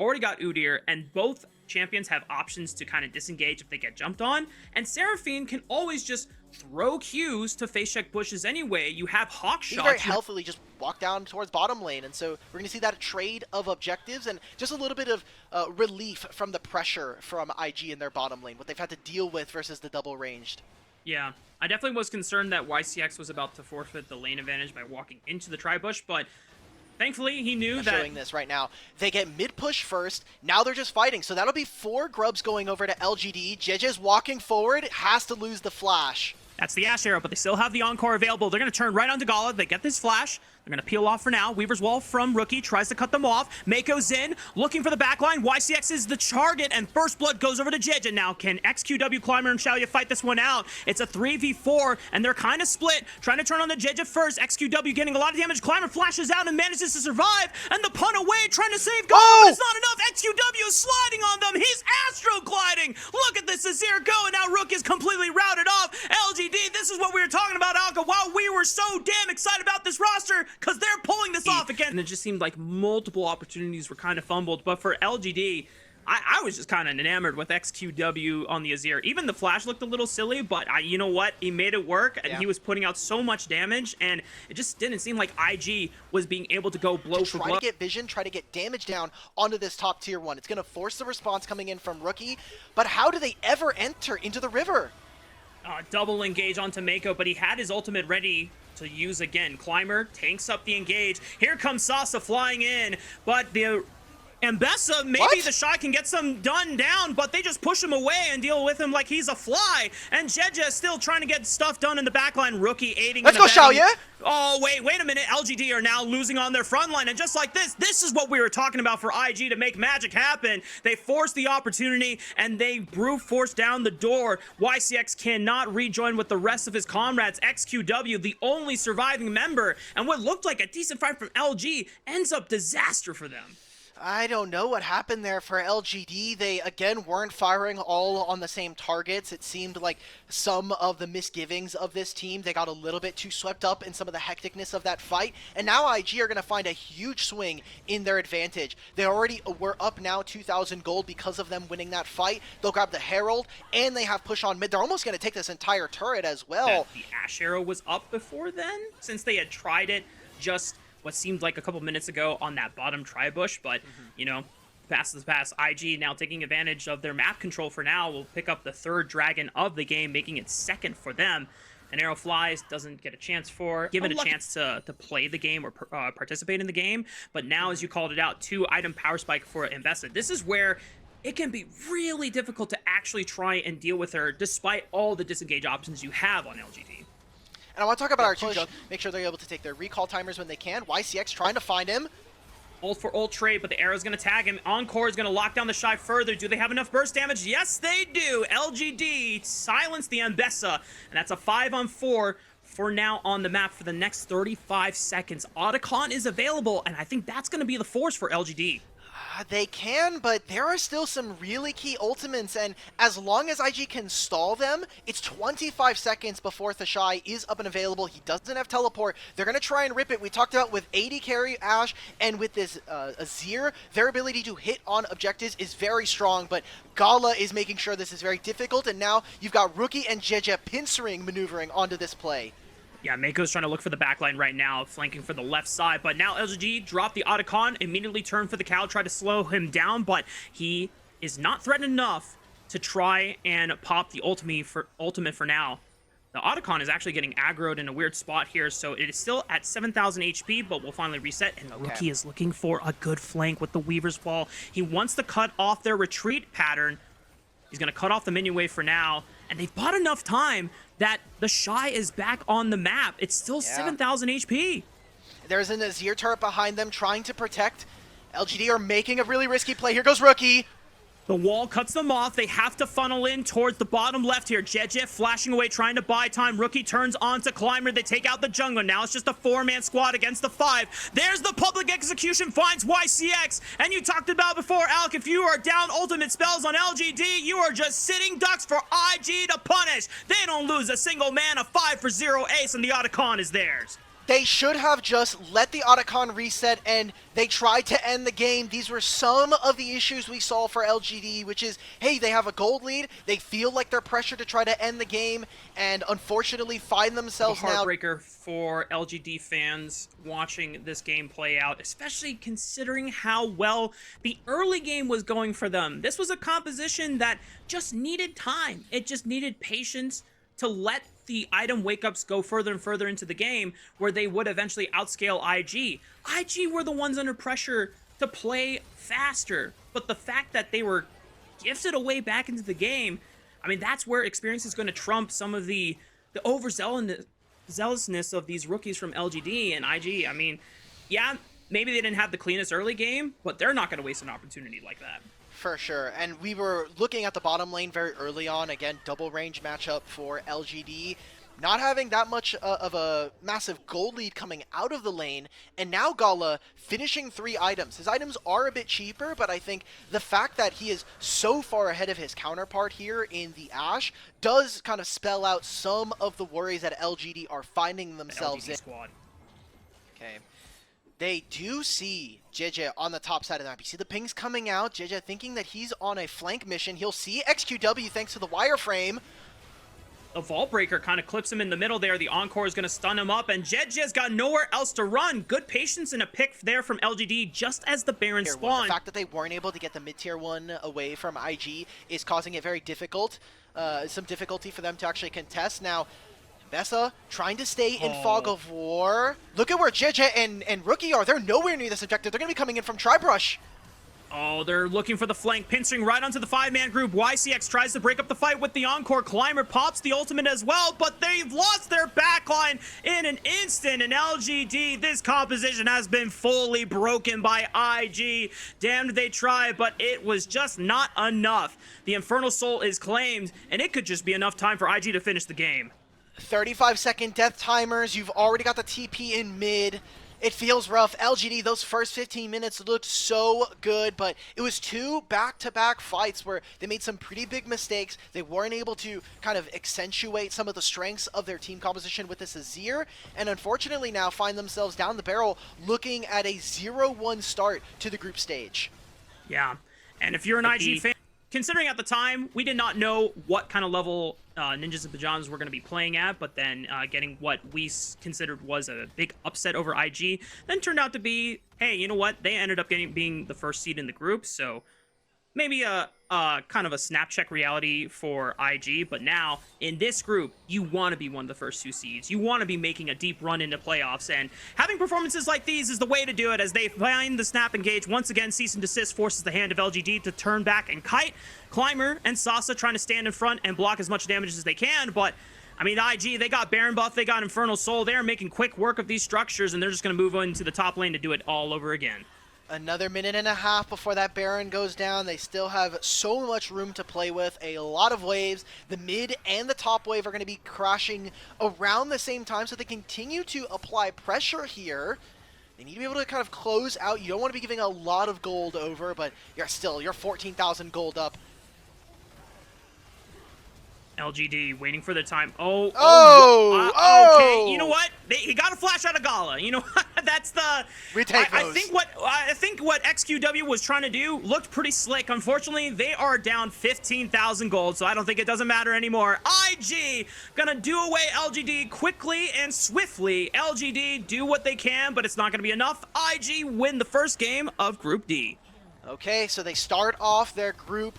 already got Udyr, and both champions have options to kind of disengage if they get jumped on, and Seraphine can always just throw Qs to face check bushes anyway. You have Hawk He shots. very healthily just walk down towards bottom lane, and so we're going to see that trade of objectives and just a little bit of relief from the pressure from IG in their bottom lane, what they've had to deal with versus the double ranged. Yeah, I definitely was concerned that YCX was about to forfeit the lane advantage by walking into the tri-bush, but thankfully he knew that... Showing this right now. They get mid-push first, now they're just fighting, so that'll be 4 grubs going over to LGD. JJ's walking forward, has to lose the flash. That's the Ash arrow, but they still have the Encore available. They're going to turn right onto Gala. They get this flash. They're going to peel off for now. Weaver's Wall from Rookie tries to cut them off. Mako's in, looking for the backline. YCX is the target, and First Blood goes over to Jeja. Now, can XQW, Climber, and Shaoya fight this one out? It's a 3v4, and they're kind of split. Trying to turn on the Jeja first. XQW getting a lot of damage. Climber flashes out and manages to survive, and the punt away, trying to save Gala, but it's not enough. XQW is sliding on them. He's Astro gliding. Look at this Azir go, and now Rook is completely routed off. LGD, this is what we were talking about, Alka. Wow, we were so damn excited about this roster, because they're pulling this off again. And it just seemed like multiple opportunities were kind of fumbled. But for LGD, I was just kind of enamored with XQW on the Azir. Even the flash looked a little silly, but you know what? He made it work, and he was putting out so much damage, and it just didn't seem like IG was being able to go blow for blow. Try to get vision, try to get damage down onto this top tier 1. It's going to force the response coming in from Rookie, but how do they ever enter into the river? Double engage onto Mako, but he had his ultimate ready to use again. Climber tanks up the engage. Here comes Sasa flying in, but the Ambessa, maybe the Shy can get some done down, but they just push him away and deal with him like he's a fly. And Jeja is still trying to get stuff done in the backline. Rookie aiding. Let's go, Shaoya. Oh, wait a minute. LGD are now losing on their front line. And just like this is what we were talking about for IG to make magic happen. They force the opportunity, and they brute force down the door. YCX cannot rejoin with the rest of his comrades. XQW, the only surviving member, and what looked like a decent fight from LG, ends up disaster for them. I don't know what happened there for LGD. They, again, weren't firing all on the same targets. It seemed like some of the misgivings of this team, they got a little bit too swept up in some of the hecticness of that fight. And now IG are going to find a huge swing in their advantage. They already were up now 2,000 gold because of them winning that fight. They'll grab the Herald, and they have push on mid. They're almost going to take this entire turret as well. The Ash arrow was up before then, since they had tried it just what seemed like a couple minutes ago on that bottom tri-bush, but, you know, past the past. IG now taking advantage of their map control for now will pick up the 3rd dragon of the game, making it 2nd for them. An arrow flies, doesn't get a chance for, given a chance to play the game or participate in the game, but now, as you called it out, 2-item power spike for Investa. This is where it can be really difficult to actually try and deal with her, despite all the disengage options you have on LGD. And I want to talk about our push. Make sure they're able to take their recall timers when they can. YCX trying to find him. Ult for ult trade, but the arrow's going to tag him. Encore is going to lock down the Shy further. Do they have enough burst damage? Yes, they do. LGD silence the Ambessa, and that's a 5-on-4 for now on the map for the next 35 seconds. Otacon is available, and I think that's going to be the force for LGD. They can, but there are still some really key ultimates, and as long as IG can stall them, it's 25 seconds before Thashai is up and available. He doesn't have teleport. They're going to try and rip it. We talked about with AD carry Ashe and with this Azir, their ability to hit on objectives is very strong, but Gala is making sure this is very difficult, and now you've got Rookie and Jeja pincering maneuvering onto this play. Yeah, Mako's trying to look for the backline right now, flanking for the left side, but now LGD dropped the Otacon, immediately turned for the Cow, tried to slow him down, but he is not threatened enough to try and pop the ultimate for now. The Otacon is actually getting aggroed in a weird spot here, so it is still at 7,000 HP, but will finally reset, and the Rookie is looking for a good flank with the Weaver's Wall. He wants to cut off their retreat pattern. He's going to cut off the minion wave for now, and they've bought enough time that the Shy is back on the map. It's still 7,000 HP. There's an Azir turret behind them trying to protect. LGD are making a really risky play. Here goes Rookie. The wall cuts them off. They have to funnel in towards the bottom left here. Jeje flashing away, trying to buy time. Rookie turns onto Climber. They take out the jungler. Now it's just a 4-man squad against the 5. There's the public execution, finds YCX. And you talked about before, Alec, if you are down ultimate spells on LGD, you are just sitting ducks for IG to punish. They don't lose a single man. A 5-for-0 ace, and the Otacon is theirs. They should have just let the Otacon reset, and they tried to end the game. These were some of the issues we saw for LGD, which is, hey, they have a gold lead, they feel like they're pressured to try to end the game, and unfortunately find themselves now... Heartbreaker for LGD fans watching this game play out, especially considering how well the early game was going for them. This was a composition that just needed time. It just needed patience to let the item wake-ups go further and further into the game, where they would eventually outscale IG. IG were the ones under pressure to play faster, but the fact that they were gifted away back into the game, I mean, that's where experience is going to trump some of the overzealousness of these rookies from LGD and IG. I mean, yeah, maybe they didn't have the cleanest early game, but they're not going to waste an opportunity like that. For sure, and we were looking at the bottom lane very early on. Again, double range matchup for LGD. Not having that much of a massive gold lead coming out of the lane, and now Gala finishing 3 items. His items are a bit cheaper, but I think the fact that he is so far ahead of his counterpart here in the Ashe does kind of spell out some of the worries that LGD are finding themselves in. Squad. Okay. They do see JJ on the top side of the map. You see the pings coming out. JJ thinking that he's on a flank mission. He'll see XQW thanks to the wireframe. The Vault Breaker kind of clips him in the middle there. The Encore is going to stun him up, and JJ's got nowhere else to run. Good patience and a pick there from LGD just as the Baron spawned. The fact that they weren't able to get the mid-tier 1 away from IG is causing it very difficult. Some difficulty for them to actually contest. Now, Bessa trying to stay in Fog of War. Look at where JJ and Rookie are. They're nowhere near this objective. They're going to be coming in from Tribrush. Oh, they're looking for the flank, pinching right onto the 5-man group. YCX tries to break up the fight with the Encore. Climber pops the ultimate as well, but they've lost their backline in an instant. And LGD, this composition has been fully broken by IG. Damned they try, but it was just not enough. The Infernal Soul is claimed, and it could just be enough time for IG to finish the game. 35-second death timers. You've already got the TP in mid. It feels rough. LGD, those first 15 minutes looked so good, but it was 2 back-to-back fights where they made some pretty big mistakes. They weren't able to kind of accentuate some of the strengths of their team composition with this Azir, and unfortunately now find themselves down the barrel looking at a 0-1 start to the group stage. Yeah, and if you're an IG fan, considering at the time, we did not know what kind of level Ninjas and Pajamas were going to be playing at, but then getting what we considered was a big upset over IG, then turned out to be, hey, you know what? They ended up being the first seed in the group, so maybe a kind of a snap check reality for IG, but now in this group, you want to be one of the first 2 seeds. You want to be making a deep run into playoffs, and having performances like these is the way to do it as they find the snap engage. Once again, Cease and Desist forces the hand of LGD to turn back and kite. Climber and Sasa trying to stand in front and block as much damage as they can, but I mean, IG, they got Baron buff, they got Infernal Soul. They're making quick work of these structures, and they're just going to move into the top lane to do it all over again. Another minute and a half before that Baron goes down. They still have so much room to play with. A lot of waves. The mid and the top wave are going to be crashing around the same time, so they continue to apply pressure here. They need to be able to kind of close out. You don't want to be giving a lot of gold over, but you're 14,000 gold up. LGD waiting for the time. Okay. You know what? He got a flash out of Gala. You know what? That's the. We take those. I think what XQW was trying to do looked pretty slick. Unfortunately, they are down 15,000 gold, so I don't think it doesn't matter anymore. IG gonna do away LGD quickly and swiftly. LGD do what they can, but it's not gonna be enough. IG win the first game of Group D. Okay, so they start off their group